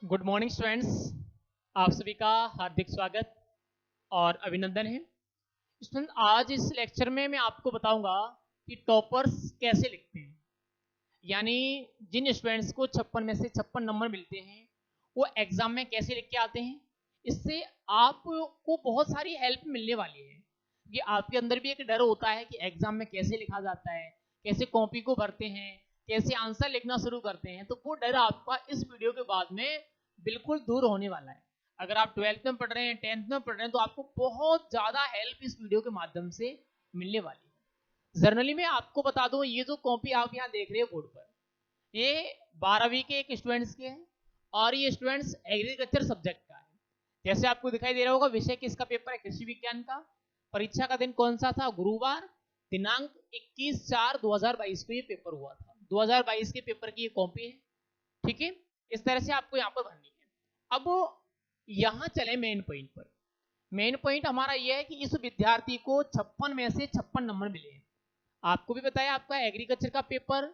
Good morning students. आप सभी का हार्दिक स्वागत और अभिनंदन है। स्टूडेंट, आज इस लेक्चर में मैं आपको बताऊंगा कि टॉपर्स कैसे लिखते हैं, यानी जिन स्टूडेंट्स को 56 में से 56 नंबर मिलते हैं वो एग्जाम में कैसे लिख के आते हैं। इससे आपको बहुत सारी हेल्प मिलने वाली है कि आपके अंदर भी एक डर होता है कि एग्जाम में कैसे लिखा जाता है, कैसे कॉपी को भरते हैं, कैसे आंसर लिखना शुरू करते हैं। तो वो डर आपका इस वीडियो के बाद में बिल्कुल दूर होने वाला है। अगर आप 12th में पढ़ रहे हैं, 10th में पढ़ रहे हैं, तो आपको बहुत ज्यादा हेल्प इस वीडियो के माध्यम से मिलने वाली है। जनरली मैं आपको बता दूं, ये जो कॉपी आप यहाँ देख रहे हो बोर्ड पर, ये 12वीं के एक स्टूडेंट्स के हैं और ये स्टूडेंट्स एग्रीकल्चर सब्जेक्ट का है। जैसे आपको दिखाई दे रहा होगा, विषय किसका पेपर है? कृषि विज्ञान का। परीक्षा का दिन कौन सा था? गुरुवार, दिनांक 21/4/2022 को ये पेपर हुआ था। 2022 के पेपर की ये कॉपी है, ठीक है। इस तरह से आपको यहाँ पर भरनी है। अब यहाँ चले मेन पॉइंट पर। मेन पॉइंट हमारा यह है कि इस विद्यार्थी को 56 में से 56 नंबर मिले हैं। आपको भी बताया आपका एग्रीकल्चर का पेपर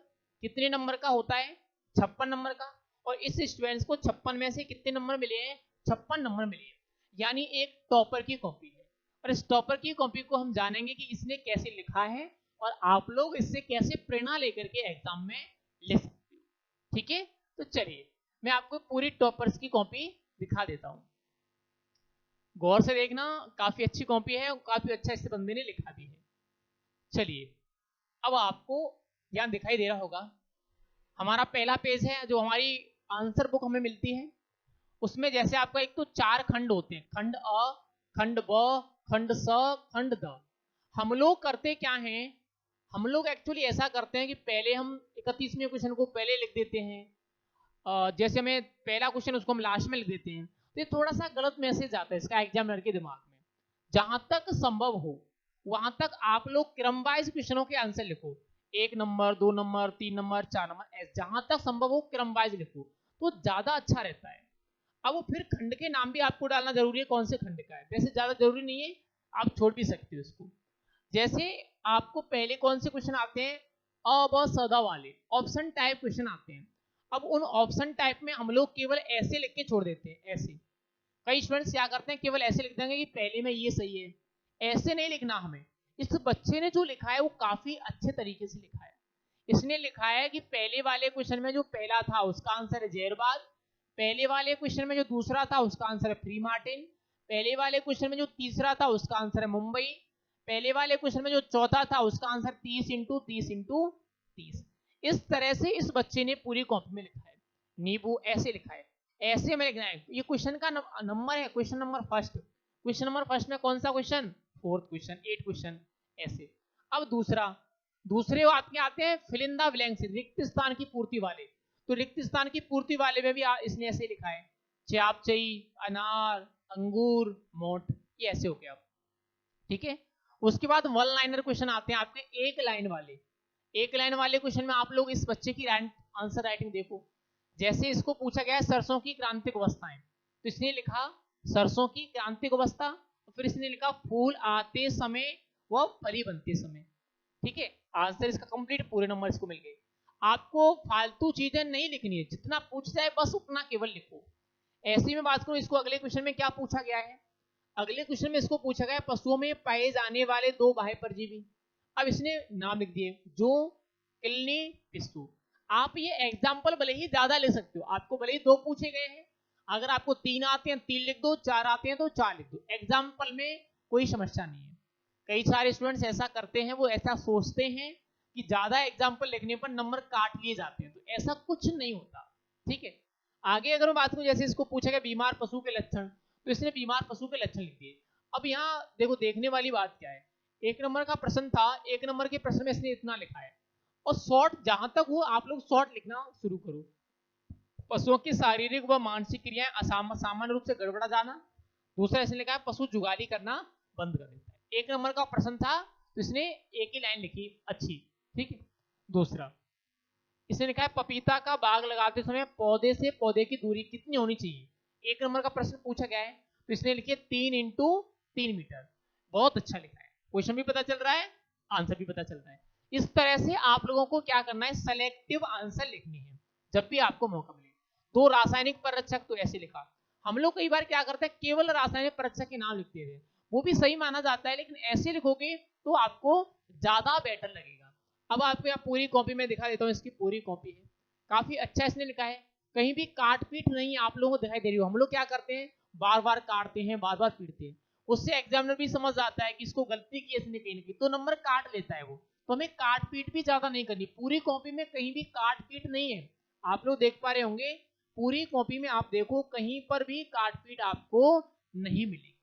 कितने नंबर का होता है? 56 नंबर का। और इस स्टूडेंट्स को 56 में से कितने नंबर मिले हैं? 56 नंबर मिले हैं, यानी एक टॉपर की कॉपी है। और इस टॉपर की कॉपी को हम जानेंगे कि इसने कैसे लिखा है और आप लोग इससे कैसे प्रेरणा लेकर के एग्जाम में लिख सकते हो, ठीक है। तो चलिए मैं आपको पूरी टॉपर्स की कॉपी दिखा देता हूं। गौर से देखना, काफी अच्छी कॉपी है और काफी अच्छा इस बंदे ने लिखा भी है। चलिए, अब आपको यहां दिखाई दे रहा होगा, हमारा पहला पेज है जो हमारी आंसर बुक हमें मिलती है। उसमें जैसे आपका एक तो 4 खंड होते हैं, खंड अ, खंड ब, खंड स, खंड द। हम लोग करते क्या हैं, हम लोग एक्चुअली ऐसा करते हैं कि पहले हम 31वें क्वेश्चन को पहले लिख देते हैं, जैसे हमें पहला क्वेश्चन उसको हम लास्ट में लिख देते हैं। तो ये थोड़ा सा गलत मैसेज आता है इसका एग्जामिनर के दिमाग में। जहां तक संभव हो वहां तक आप लोग क्रम वाइज क्वेश्चनों के आंसर लिखो। 1 नंबर, 2 नंबर, 3 नंबर, 4 नंबर, जहां तक संभव हो क्रम वाइज लिखो तो ज्यादा अच्छा रहता है। अब फिर खंड के नाम भी आपको डालना जरूरी है, कौन से खंड का है। वैसे ज्यादा जरूरी नहीं है, आप छोड़ भी सकते हो इसको। जैसे आपको पहले कौन से क्वेश्चन आते हैं? अ ब सदा वाले ऑप्शन टाइप क्वेश्चन आते हैं। अब उन ऑप्शन टाइप में हम लोग केवल ऐसे लिख के छोड़ देते हैं, ऐसे। कई स्टूडेंट्स क्या करते हैं, केवल ऐसे लिख देंगे कि पहले में ये सही है। ऐसे नहीं लिखना हमें। इस बच्चे ने जो लिखा है वो काफी अच्छे तरीके से लिखा है। इसने लिखा है कि पहले वाले क्वेश्चन में जो पहला था उसका आंसर है जैरबाद, पहले वाले क्वेश्चन में जो दूसरा था उसका आंसर है फ्री मार्टिन, पहले वाले क्वेश्चन में जो तीसरा था उसका आंसर है मुंबई, पहले वाले क्वेश्चन में जो चौथा था उसका आंसर 30 × 30 × 30। इस तरह से इस बच्चे ने पूरी कॉपी में लिखा है। नींबू ऐसे लिखा है, ऐसे में लिखना है। ये क्वेश्चन का नंबर है, question number first. Question number first में कौन सा क्वेश्चन? 4th क्वेश्चन, 8 क्वेश्चन ऐसे। अब दूसरे आपके आते हैं फिल इन द ब्लैंक्स, रिक्त स्थान की पूर्ति वाले। तो रिक्त स्थान की पूर्ति वाले में भी इसने ऐसे लिखा है, चापचई, अनार, अंगूर, मोठ, ये ऐसे हो गया, ठीक है। उसके बाद वन लाइनर क्वेश्चन आते हैं आपके, एक लाइन वाले। एक लाइन वाले क्वेश्चन में आप लोग इस बच्चे की आंसर राइटिंग देखो। जैसे इसको पूछा गया है सरसों की क्रांतिक अवस्थाएं, तो इसने लिखा सरसों की क्रांतिक अवस्था, तो फिर इसने लिखा फूल आते समय व फली बनते समय, ठीक है। आंसर इसका कंप्लीट, पूरे नंबर इसको मिल गए। आपको फालतू चीजें नहीं लिखनी है, जितना पूछ जाए बस उतना केवल लिखो। ऐसे में बात करूं, इसको अगले क्वेश्चन में क्या पूछा गया है? अगले क्वेश्चन में इसको पूछा गया पशुओं में पाए जाने वाले 2 बाह्य परजीवी। अब इसने नाम लिख दिए, जो, किलनी, पिस्सू। आप ये एग्जाम्पल भले ही ज्यादा ले सकते हो, आपको भले ही 2 पूछे गए हैं, अगर आपको 3 आते हैं 3 लिख दो, 4 आते हैं तो 4 लिख दो। एग्जाम्पल में कोई समस्या नहीं है। कई सारे स्टूडेंट्स ऐसा करते हैं, वो ऐसा सोचते हैं कि ज्यादा एग्जाम्पल लिखने पर नंबर काट लिए जाते हैं, तो ऐसा कुछ नहीं होता, ठीक है। आगे अगर मैं बात करूं, जैसे इसको पूछा गया बीमार पशु के लक्षण, तो इसने बीमार पशु के लक्षण लिख दिए। अब यहाँ देखो, देखने वाली बात क्या है, 1 नंबर का प्रश्न था, 1 नंबर के प्रश्न में इसने इतना लिखा है। और शॉर्ट जहां तक हो आप लोग शॉर्ट लिखना शुरू करो। पशुओं की शारीरिक व मानसिक क्रियाएं सामान्य रूप से गड़बड़ा जाना। दूसरा इसने लिखा है पशु जुगाली करना बंद कर देता है। 1 नंबर का प्रश्न था तो इसने एक ही लाइन लिखी, अच्छी, ठीक है। दूसरा इसने लिखा है पपीता का बाग लगाते समय पौधे से पौधे की दूरी कितनी होनी चाहिए। 1 नंबर का प्रश्न पूछा गया है तो इसने लिखे 3 × 3 मीटर। बहुत अच्छा लिखा है, क्वेश्चन भी पता चल रहा है, आंसर भी पता चल रहा है। इस तरह से आप लोगों को क्या करना है, सेलेक्टिव आंसर लिखनी है जब भी आपको मौका मिले। दो रासायनिक पररक्षक, तो ऐसे लिखा। हम लोग कई बार क्या करते हैं, केवल रासायनिक पररक्षक के नाम लिखते थे, वो भी सही माना जाता है, लेकिन ऐसे लिखोगे तो आपको ज्यादा बेटर लगेगा। अब आपको यहाँ पूरी कॉपी में दिखा देता हूँ, इसकी पूरी कॉपी है, काफी अच्छा इसने लिखा है, कहीं भी काट पीट नहीं आप लोगों को दिखाई दे रही हो। हम लोग क्या करते हैं, बार बार काटते हैं, बार बार पीटते हैं, उससे एग्जामिनर भी समझ आता है कि इसको गलती की इसने कहीं ना कहीं, तो नंबर काट लेता है वो। तो हमें काट पीट भी ज्यादा नहीं करनी, पूरी कॉपी में कहीं भी काट पीट नहीं है। आप लोग देख पा रहे होंगे पूरी कॉपी में, आप देखो कहीं पर भी काट पीट आपको नहीं मिलेगी।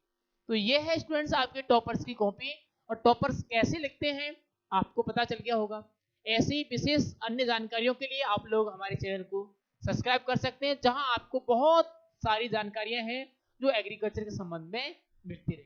तो ये है स्टूडेंट्स आपके टॉपर्स की कॉपी, और टॉपर्स कैसे लिखते हैं आपको पता चल गया होगा। ऐसी विशेष अन्य जानकारियों के लिए आप लोग हमारे चैनल को सब्सक्राइब कर सकते हैं, जहां आपको बहुत सारी जानकारियां हैं जो एग्रीकल्चर के संबंध में मिलती रहे।